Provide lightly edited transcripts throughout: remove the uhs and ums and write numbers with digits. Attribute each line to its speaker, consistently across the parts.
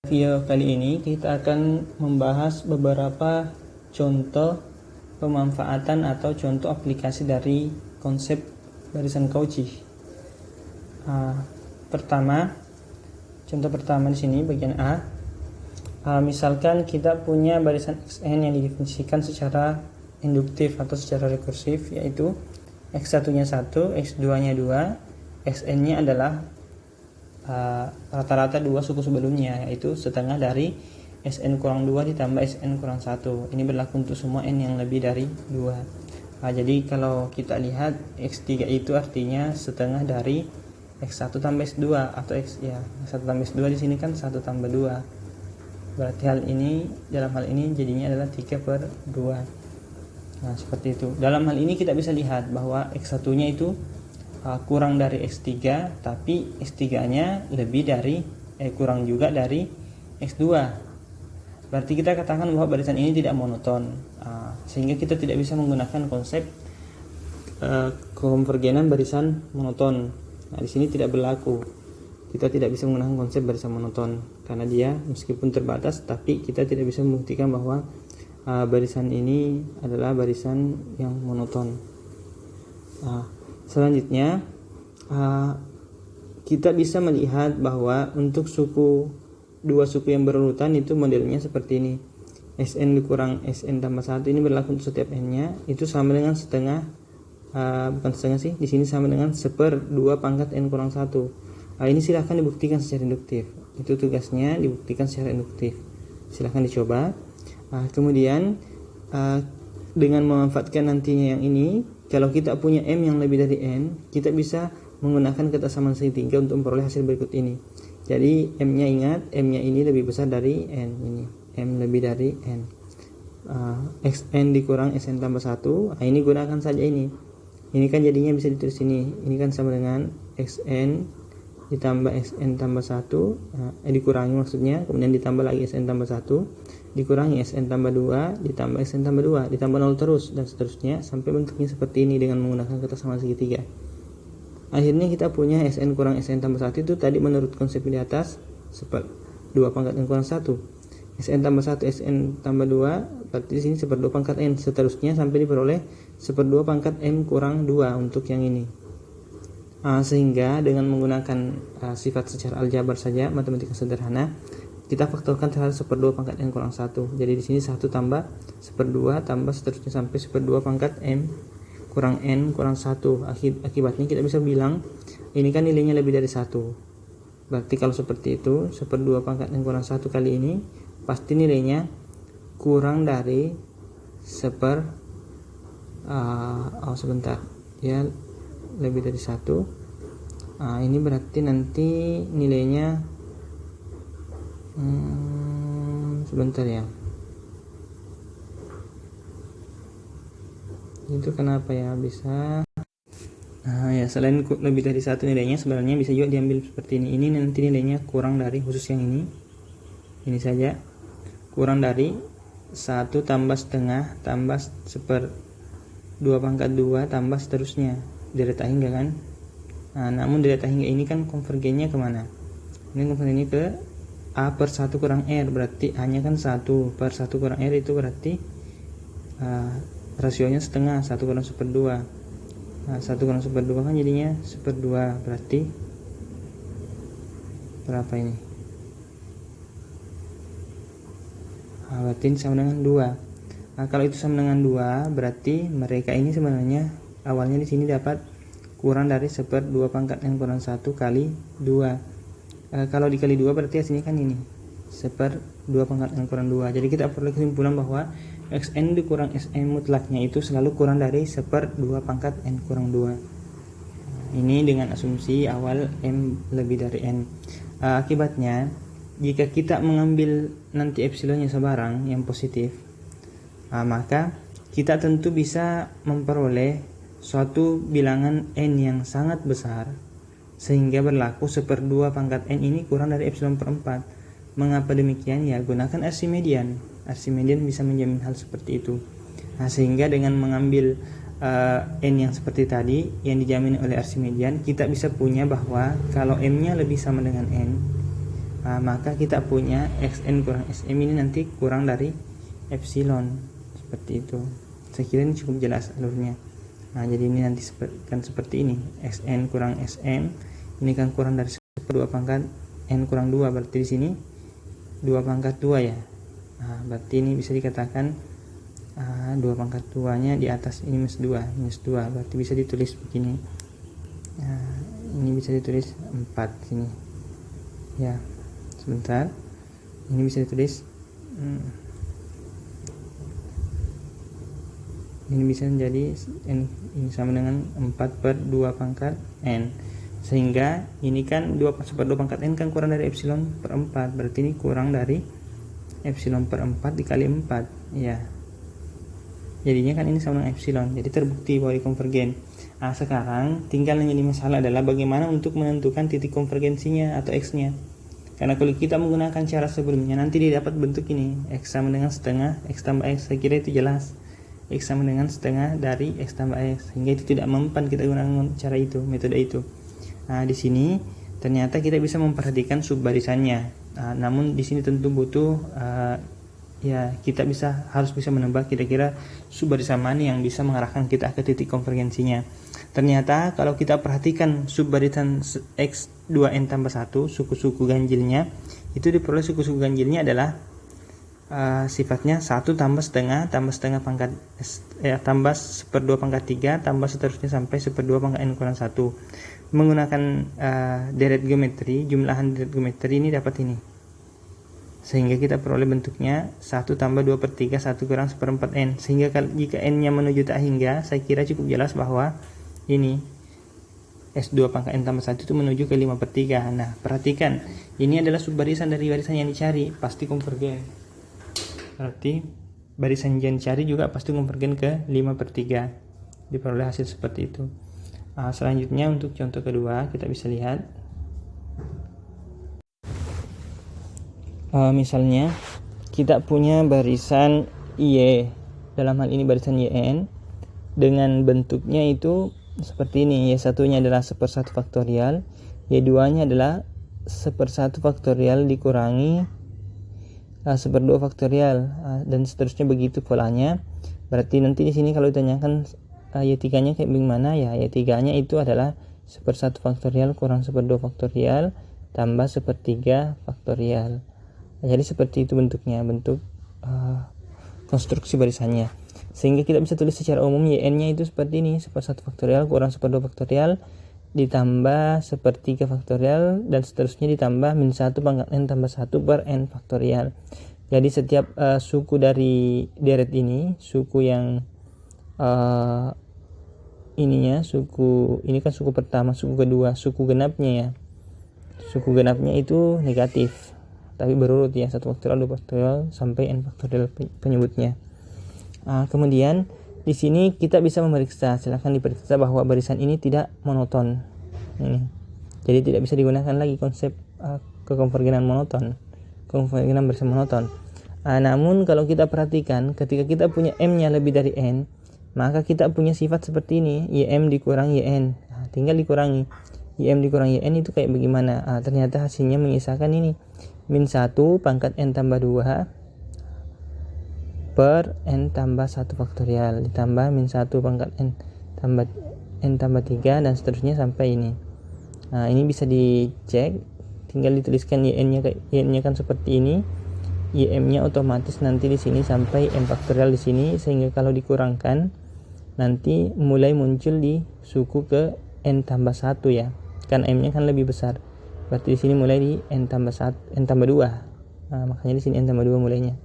Speaker 1: Video kali ini kita akan membahas beberapa contoh pemanfaatan atau contoh aplikasi dari konsep barisan Cauchy. Contoh pertama di sini bagian A. Misalkan kita punya barisan xn yang didefinisikan secara induktif atau secara rekursif, yaitu x1-nya 1, x2-nya 2, xn-nya adalah rata-rata 2 suku sebelumnya, yaitu setengah dari Sn kurang 2 ditambah Sn kurang 1. Ini berlaku untuk semua n yang lebih dari 2. Jadi kalau kita lihat x3 itu artinya setengah dari x1 tambah x2 atau x1 tambah x2 di sini kan 1 tambah 2. Berarti dalam hal ini jadinya adalah 3/2. Seperti itu. Dalam hal ini kita bisa lihat bahwa x1-nya itu kurang dari x3, tapi x3-nya kurang juga dari x2. Berarti kita katakan bahwa barisan ini tidak monoton, sehingga kita tidak bisa menggunakan konsep konvergenan barisan monoton. Di sini tidak berlaku. Kita tidak bisa menggunakan konsep barisan monoton karena dia meskipun terbatas, tapi kita tidak bisa membuktikan bahwa barisan ini adalah barisan yang monoton. Selanjutnya kita bisa melihat bahwa untuk dua suku yang berurutan itu modelnya seperti ini. Sn dikurang Sn tambah 1 ini berlaku untuk setiap n-nya, itu sama dengan bukan setengah sih, di sini sama dengan 1/2 pangkat n kurang 1. Ini silahkan dibuktikan secara induktif. Itu tugasnya, dibuktikan secara induktif. Silahkan dicoba. Kemudian dengan memanfaatkan nantinya yang ini, kalau kita punya M yang lebih dari N, kita bisa menggunakan kesamaan segitiga untuk memperoleh hasil berikut ini. Jadi M-nya ingat, M-nya ini lebih besar dari N ini. M lebih dari N. Xn dikurang Sn tambah 1. Ini gunakan saja ini. Ini kan jadinya bisa ditulis ini. Ini kan sama dengan Xn ditambah Sn tambah 1. Dikurangi maksudnya, kemudian ditambah lagi Sn tambah 1. Dikurangi Sn tambah 2, ditambah Sn tambah 2, ditambah 0 terus, dan seterusnya sampai bentuknya seperti ini dengan menggunakan kesamaan segitiga. Akhirnya kita punya Sn kurang Sn tambah 1 itu tadi menurut konsep di atas 1/2 pangkat n kurang 1. Sn tambah 1, Sn tambah 2, berarti di sini 1/2 pangkat n, seterusnya sampai diperoleh 1/2 pangkat n kurang 2 untuk yang ini. Sehingga dengan menggunakan sifat secara aljabar saja, matematika sederhana, kita faktorkan terhadap 1/2 pangkat n kurang 1. Jadi di sini 1 tambah 1/2 tambah seterusnya sampai 1/2 pangkat n kurang 1. Akibatnya kita bisa bilang ini kan nilainya lebih dari 1. Berarti kalau seperti itu 1/2 pangkat n kurang 1 kali ini pasti nilainya kurang dari ya lebih dari 1. Ini berarti nanti nilainya sebentar ya. Itu kenapa ya bisa? Selain lebih dari 1 nilainya, sebenarnya bisa juga diambil seperti ini. Ini nanti nilainya kurang dari, khusus yang ini saja, kurang dari 1 tambah setengah tambah 1/2 pangkat 2 tambah seterusnya, delta hingga kan. Namun delta hingga ini kan konvergennya kemana? Ini konvergennya ke A/1 kurang R, berarti A nya kan 1/1 kurang R, itu berarti rasionya setengah, 1 kurang 1/2. 1 kurang 1/2 kan jadinya 1/2, berarti berapa ini? Berarti ini sama dengan 2. Kalau itu sama dengan 2, berarti mereka ini sebenarnya awalnya di sini dapat kurang dari 1/2 pangkat n kurang 1 kali 2. Kalau dikali 2 berarti hasilnya kan ini 1/2 pangkat n kurang 2. Jadi kita perlu kesimpulan bahwa Xn dikurang Sn mutlaknya itu selalu kurang dari 1/2 pangkat n kurang 2. Ini dengan asumsi awal M lebih dari N. Akibatnya jika kita mengambil nanti epsilonnya sebarang yang positif, maka kita tentu bisa memperoleh suatu bilangan n yang sangat besar, sehingga berlaku 1/2 pangkat n ini kurang dari epsilon per 4. Mengapa demikian? Ya, gunakan Archimedean. Archimedean bisa menjamin hal seperti itu. Sehingga dengan mengambil n yang seperti tadi yang dijamin oleh Archimedean, kita bisa punya bahwa kalau m-nya lebih sama dengan n, maka kita punya xn kurang sm ini nanti kurang dari epsilon, seperti itu. Saya kira ini cukup jelas alurnya. Jadi ini nanti kan seperti ini, xn kurang sm ini kan kurang dari 2 pangkat n kurang 2, berarti di sini 2 pangkat 2 ya. Berarti ini bisa dikatakan 2 pangkat 2 nya di atas ini minus 2, berarti bisa ditulis begini. Ini bisa ditulis 4 sini ya, sebentar, ini bisa ditulis ini bisa menjadi n ini sama dengan 4 per 2 pangkat n, sehingga ini kan 2 per 2 pangkat n kan kurang dari epsilon per 4, berarti ini kurang dari epsilon per 4 dikali 4 ya, jadinya kan ini sama dengan epsilon, jadi terbukti bahwa konvergen. Sekarang tinggal yang jadi masalah adalah bagaimana untuk menentukan titik konvergensinya atau x nya, karena kalau kita menggunakan cara sebelumnya nanti dia dapat bentuk ini, x sama dengan setengah x tambah x. Saya kira itu jelas, x sama dengan setengah dari x tambah x, sehingga itu tidak mempan kita gunakan cara itu, metode itu. Di sini ternyata kita bisa memperhatikan subbarisannya. Namun di sini tentu butuh kita harus bisa menebak kira-kira subbarisan mana yang bisa mengarahkan kita ke titik konvergensinya. Ternyata kalau kita perhatikan subbarisan x2n tambah 1, suku-suku ganjilnya itu diperoleh suku-suku ganjilnya adalah sifatnya 1 tambah setengah pangkat tambah 1/2 pangkat 3 tambah seterusnya sampai 1/2 pangkat n kurang 1. Menggunakan deret geometri, jumlahan deret geometri ini dapat ini, sehingga kita peroleh bentuknya 1 tambah 2/3 1 kurang 1/4 n, sehingga jika n nya menuju tak hingga, saya kira cukup jelas bahwa ini S2 pangkat n tambah 1 itu menuju ke 5/3. Perhatikan, ini adalah subbarisan dari barisan yang dicari, pasti konvergen. Berarti barisan yang dicari juga pasti konvergen ke 5/3. Diperoleh hasil seperti itu. Selanjutnya untuk contoh kedua kita bisa lihat. Misalnya kita punya barisan Y, dalam hal ini barisan YN, dengan bentuknya itu seperti ini. Y1 nya adalah 1/1 faktorial, Y2 nya adalah 1/1 faktorial dikurangi 1/2 faktorial, dan seterusnya begitu polanya. Berarti nanti di sini kalau ditanyakan Y3 nya kayak bagaimana ya, Y3 nya itu adalah 1/1 faktorial kurang 1/2 faktorial tambah 1/3 faktorial. Jadi seperti itu bentuknya, bentuk konstruksi barisannya. Sehingga kita bisa tulis secara umum YN nya itu seperti ini, 1/1 faktorial kurang 1/2 faktorial ditambah 1/3 faktorial dan seterusnya ditambah -1 pangkat n tambah 1 per n faktorial. Jadi setiap suku dari deret ini, suku yang suku ini kan suku pertama, suku kedua, suku genapnya ya. Suku genapnya itu negatif, tapi berurut ya, 1 faktorial, 2 faktorial sampai n faktorial penyebutnya. Kemudian di sini kita bisa memeriksa, silakan diperiksa bahwa barisan ini tidak monoton. Jadi tidak bisa digunakan lagi konsep kekonvergenan monoton, konvergenan barisan monoton. Namun kalau kita perhatikan, ketika kita punya m-nya lebih dari n, maka kita punya sifat seperti ini, ym dikurangi yn. Tinggal dikurangi ym dikurangi yn itu kayak bagaimana? Ternyata hasilnya menyisakan ini, -1 pangkat n tambah 2 per n tambah 1 faktorial ditambah -1 pangkat n tambah 3 dan seterusnya sampai ini. Ini bisa dicek, tinggal dituliskan yn-nya kan seperti ini. Ym-nya otomatis nanti di sini sampai n faktorial di sini, sehingga kalau dikurangkan nanti mulai muncul di suku ke n tambah 1 ya. Kan m-nya kan lebih besar. Berarti di sini mulai di n tambah 2. Makanya di sini n tambah 2 mulainya.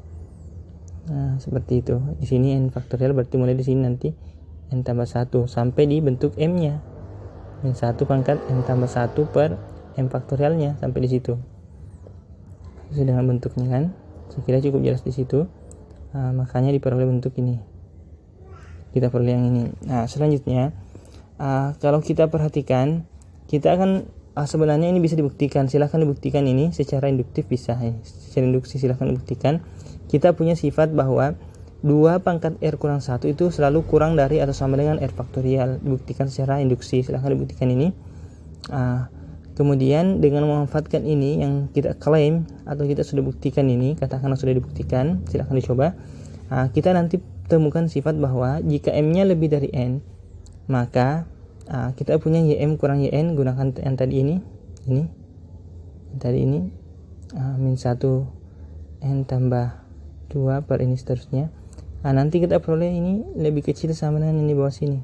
Speaker 1: Seperti itu. Di sini n faktorial, berarti mulai di sini nanti n tambah 1 sampai di bentuk m-nya. -1 pangkat n tambah 1 per m faktorialnya sampai di situ. Sesuai dengan bentuknya kan. Saya kira cukup jelas di situ. Makanya diperoleh bentuk ini. Kita peroleh yang ini. Selanjutnya kalau kita perhatikan, kita akan sebenarnya ini bisa dibuktikan. Silahkan dibuktikan ini secara induktif bisa. Secara induksi silahkan dibuktikan. Kita punya sifat bahwa 2 pangkat R kurang 1 itu selalu kurang dari atau sama dengan R faktorial. Dibuktikan secara induksi. Silahkan dibuktikan ini. Kemudian dengan memanfaatkan ini yang kita klaim atau kita sudah buktikan ini, katakanlah sudah dibuktikan, silahkan dicoba. Kita nanti temukan sifat bahwa jika M-nya lebih dari N, maka kita punya YM kurang YN, gunakan yang tadi ini min 1 N tambah 2 per ini seterusnya. Nanti kita peroleh ini lebih kecil sama dengan ini bawah sini.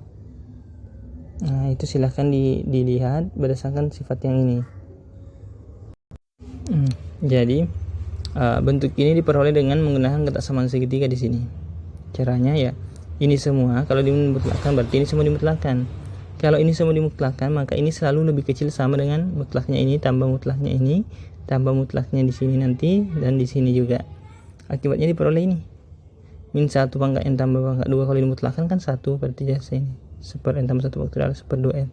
Speaker 1: Itu silahkan dilihat berdasarkan sifat yang ini. Jadi bentuk ini diperoleh dengan menggunakan ketaksamaan segitiga di sini. Caranya ya, ini semua kalau dimutlakkan berarti ini semua dimutlakkan. Kalau ini semua dimutlakkan, maka ini selalu lebih kecil sama dengan mutlaknya ini tambah mutlaknya ini tambah mutlaknya di sini nanti dan di sini juga. Akibatnya diperoleh ini. Min 1 pangkat N tambah pangkat 2 kalau dimutlakkan kan 1 berarti jasa ini. 1 per N tambah 1 faktorial 1 per 2 N.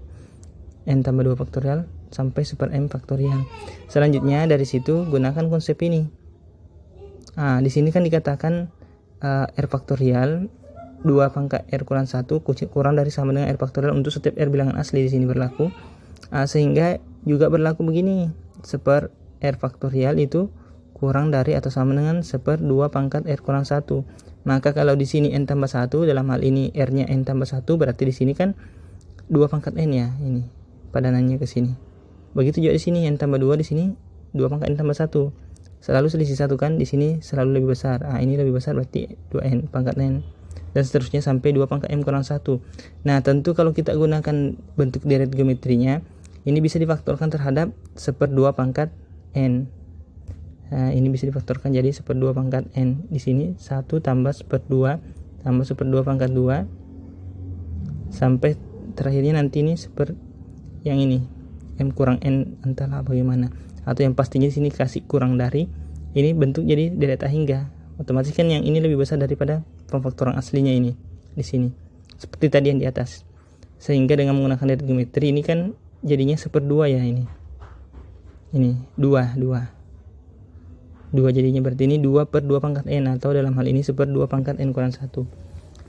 Speaker 1: N tambah 2 faktorial sampai 1 per M faktorial. Selanjutnya dari situ gunakan konsep ini. Di sini kan dikatakan R faktorial 2 pangkat R kurang 1 kurang dari sama dengan R faktorial untuk setiap R bilangan asli di sini berlaku. Sehingga juga berlaku begini. 1 per R faktorial itu kurang dari atau sama dengan 1 per 2 pangkat R kurang 1. Maka kalau di sini N tambah 1, dalam hal ini R-nya N tambah 1, berarti di sini kan 2 pangkat N ya, ini padanannya ke sini. Begitu juga di sini N tambah 2, di sini 2 pangkat N tambah 1. Selalu selisih 1 kan, di sini selalu lebih besar. Ini lebih besar berarti 2N pangkat N. Dan seterusnya sampai 2 pangkat M kurang 1. Nah, tentu kalau kita gunakan bentuk deret geometrinya, ini bisa difaktorkan terhadap 1 per 2 pangkat N. Ini bisa difaktorkan jadi 1 per 2 pangkat N. Di sini 1 tambah 1 per 2 tambah 1 per 2 pangkat 2 sampai terakhirnya nanti ini 1 per yang ini M kurang N, entahlah bagaimana, atau yang pastinya di sini kasih kurang dari ini, bentuk jadi delta hingga. Otomatis kan yang ini lebih besar daripada pemfaktoran aslinya ini di sini, seperti tadi yang di atas. Sehingga dengan menggunakan deret geometri ini kan jadinya 1 per 2 ya, ini 2 jadinya, berarti ini 2 per 2 pangkat N, atau dalam hal ini 1 per 2 pangkat N kurang 1.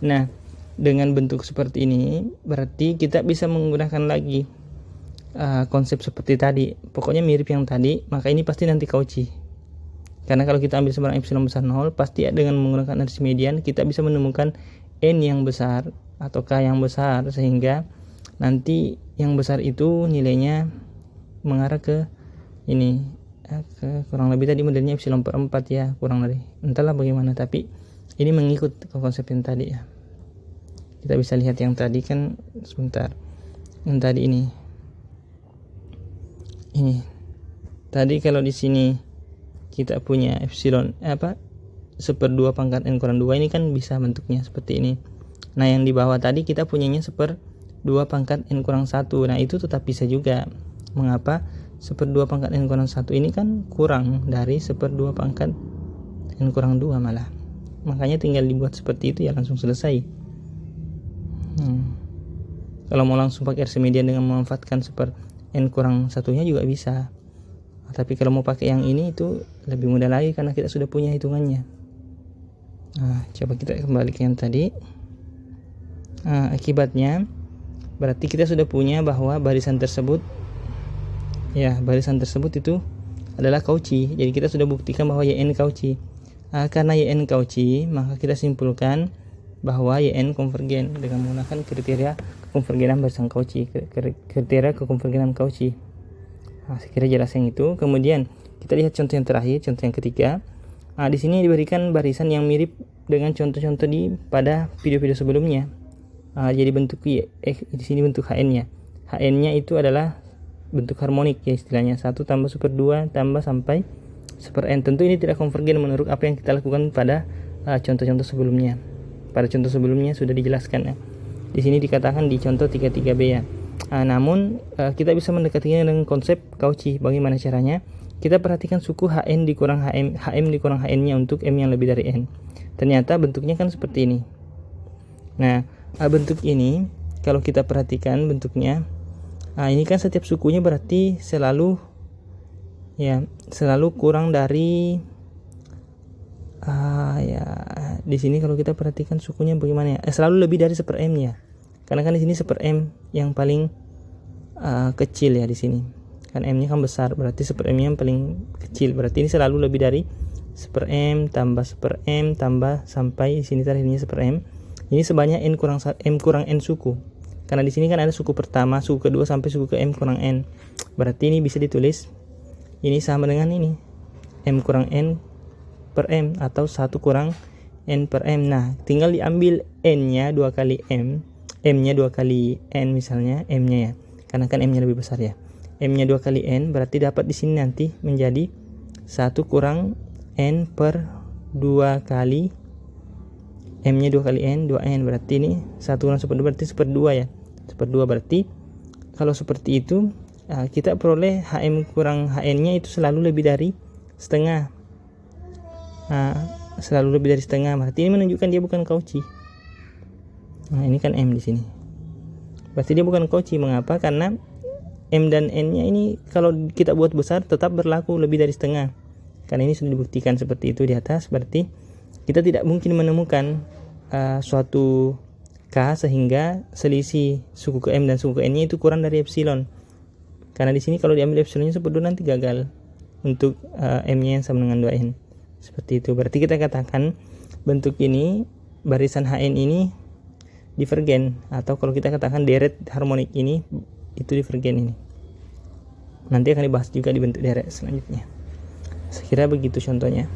Speaker 1: Nah, dengan bentuk seperti ini berarti kita bisa menggunakan lagi konsep seperti tadi, pokoknya mirip yang tadi. Maka ini pasti nanti Cauchy, karena kalau kita ambil sebarang epsilon besar 0, pasti dengan menggunakan analisis median kita bisa menemukan N yang besar atau K yang besar, sehingga nanti yang besar itu nilainya mengarah ke ini, kurang lebih tadi modelnya epsilon per 4 ya, kurang lebih, entahlah bagaimana, tapi ini mengikut ke konsep yang tadi ya. Kita bisa lihat yang tadi kan, sebentar, yang tadi ini tadi kalau di sini kita punya epsilon 1 per 2 pangkat N kurang 2, ini kan bisa bentuknya seperti ini. Nah, yang di bawah tadi kita punyanya 1 per 2 pangkat N kurang 1. Nah, itu tetap bisa juga. Mengapa? 1 per 2 pangkat N kurang 1 ini kan kurang dari 1 per 2 pangkat N kurang 2 malah. Makanya tinggal dibuat seperti itu ya, langsung selesai. Kalau mau langsung pakai RC median dengan memanfaatkan 1 per N kurang 1-nya juga bisa. Tapi kalau mau pakai yang ini itu lebih mudah lagi karena kita sudah punya hitungannya. Coba kita kembali ke yang tadi. Akibatnya berarti kita sudah punya bahwa barisan tersebut itu adalah Cauchy. Jadi kita sudah buktikan bahwa YN Cauchy. Karena YN Cauchy, maka kita simpulkan bahwa YN konvergen dengan menggunakan kriteria kekonvergenan barisan Cauchy, kriteria kekonvergenan Cauchy. Saya kira jelas yang itu. Kemudian kita lihat contoh yang terakhir, contoh yang ketiga. Di sini diberikan barisan yang mirip dengan contoh-contoh pada video-video sebelumnya. Jadi bentuk di sini bentuk HN-nya. HN-nya itu adalah bentuk harmonik ya istilahnya, 1 tambah 1 per 2 tambah sampai 1 per N. Tentu ini tidak konvergen menurut apa yang kita lakukan pada contoh-contoh sebelumnya. Pada contoh sebelumnya sudah dijelaskan ya. Di sini dikatakan di contoh 33B ya. Namun kita bisa mendekatinya dengan konsep Cauchy. Bagaimana caranya? Kita perhatikan suku HN dikurang HM dikurang HN-nya untuk M yang lebih dari N. Ternyata bentuknya kan seperti ini. Nah, bentuk ini kalau kita perhatikan bentuknya, ini kan setiap sukunya berarti selalu kurang dari di sini kalau kita perhatikan sukunya bagaimana ya? Selalu lebih dari 1 per M-nya. Karena kan di sini 1 per M yang paling kecil ya di sini. kan M-nya kan besar, berarti 1/M-nya yang paling kecil, berarti ini selalu lebih dari 1/M tambah 1/M tambah sampai di sini terakhirnya 1/M. Ini sebanyak M kurang N suku, karena di sini kan ada suku pertama, suku kedua sampai suku ke M kurang N, berarti ini bisa ditulis ini sama dengan ini M kurang N per M atau 1 kurang N per M. Nah, tinggal diambil N-nya 2 kali M, M-nya 2 kali N misalnya, M-nya ya, karena kan M-nya lebih besar ya. M-nya 2 kali N berarti dapat di sini nanti menjadi 1 kurang N per 2 kali M-nya 2 kali N, 2N, berarti ini 1 kurang 1/2 berarti 1/2 ya. 1/2 berarti kalau seperti itu kita peroleh HM kurang HN-nya itu selalu lebih dari setengah. Selalu lebih dari setengah, berarti ini menunjukkan dia bukan Cauchy. Nah, ini kan M di sini. Berarti dia bukan Cauchy. Mengapa? Karena M dan N-nya ini kalau kita buat besar tetap berlaku lebih dari setengah. Karena ini sudah dibuktikan seperti itu di atas, berarti kita tidak mungkin menemukan suatu K sehingga selisih suku ke M dan suku ke N-nya itu kurang dari epsilon. Karena di sini kalau diambil epsilonnya 1/2 nanti gagal untuk M-nya yang sama dengan 2N. Seperti itu. Berarti kita katakan bentuk ini, barisan HN ini divergen, atau kalau kita katakan deret harmonik ini itu divergen ini. Nanti akan dibahas juga di bentuk deret selanjutnya. Saya kira begitu contohnya.